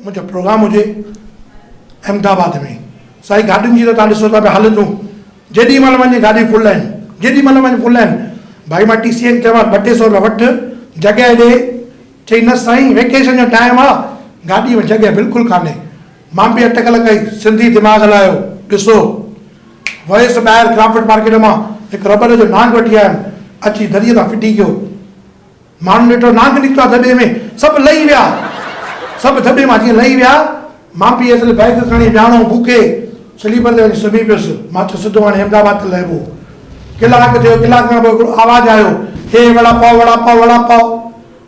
मुझे प्रोग्राम हुए अहमदाबाद में साई गाड़ी की तो ॾिसो था पिया हलंदूं जेॾी महिल वञे गाड़ी फुल आहिनि जेॾी महिल वञे फुल आहिनि भाई मां TCA खे चवां 200 रुपया वठ जॻह ॾे चई न साईं वेकेशन जो टाइम आहे गाॾी में जॻह बिल्कुलु कान्हे मां बि अटकल कई सिंधी दिमाग़ हलायो ॾिसो वयसि ॿाहिरि क्राफ्ट मार्केट मां हिकु रबर जो नांग वठी आयुमि अची दरीअ तां फिटी कयो माण्हू ॾिठो नांग निकितो आहे दॿे में सभु लही विया सभु दॿे मां जीअं लही विया मां बि असुल बैग खणी वियाणो बुखे स्लीपर ते वञी सुम्ही पियुसि मां चयो सिधो हाणे अहमदाबाद ते लहिबो कलाक थियो कलाक खां पोइ हिकिड़ो आवाज़ु आयो हे वड़ा पाव वड़ा पाव वड़ा पाव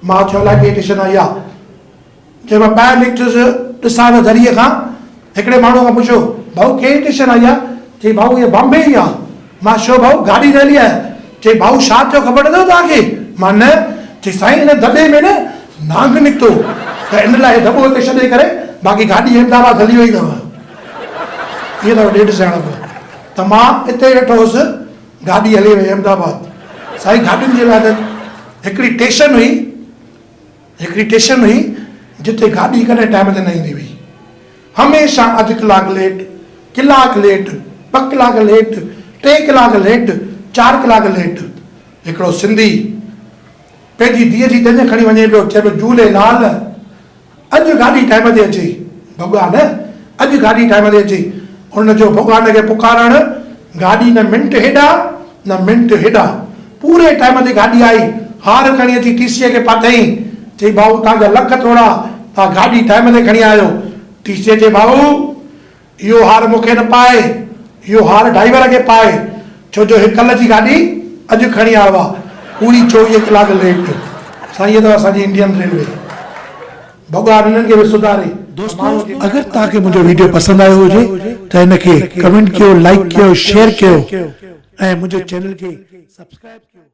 मां चयो अलाए कहिड़ी स्टेशन आई आहे जंहिं मां ॿाहिरि निकितुसि ॾिसां त दरीअ खां हिकिड़े माण्हू खां पुछियो भाऊ कहिड़ी स्टेशन आई आहे चई भाऊ इहा बॉम्बे ई आहे मां छो भाऊ गाॾी न हली आहे चई भाऊ छा थियो ख़बर अथव तव्हांखे मां न चई साईं हिन दॿे में न नांग निकितो त इन लाइ दॿो हिते छॾे करे बाक़ी गाॾी अहमदाबाद हली वई अथव इहे अथव 1.5 सियाणप त मां हिते वेठो हुउसि गाॾी हली वई अहमदाबाद साईं गाॾियुनि जे लाइ त हिकिड़ी स्टेशन हुई जिते गाॾी कॾहिं टाइम ते न ईंदी हुई हमेशह अधु कलाकु लेट कलाक लेट 2 कलाक लेट 3 कलाक लेट 4 कलाक लेट हिकिड़ो सिंधी पंहिंजी धीअ जी ॾंज खणी वञे पियो चए पियो झूलेलाल अॼु गाॾी टाइम ते अचे भॻवान अॼु गाॾी टाइम ते अचे हुनजो भॻवान खे पुकारणु गाॾी न मिंट हेॾा न मिंट हेॾा पूरे टाइम ते गाॾी आई हार खणी अची TCA खे पातई चई भाऊ तव्हांजा लख थोड़ा तव्हां गाॾी टाइम ते खणी आयो TCA चई भाऊ इहो हार मूंखे न पाए इहो हार ड्राइवर खे पाए छो जो हिकु कल्ह जी गाॾी अॼु खणी आयो आहे पूरी 24 कलाक लेट साईं अथव असांजी इंडियन रेलवे भॻवान हिननि खे बि सुधारे दोस्तों अगरि तव्हांखे मुंहिंजो वीडियो पसंदि आयो हुजे त हिनखे कमेंट कयो लाइक कयो शेयर कयो ऐं मुंहिंजे चैनल खे सब्सक्राइब कयो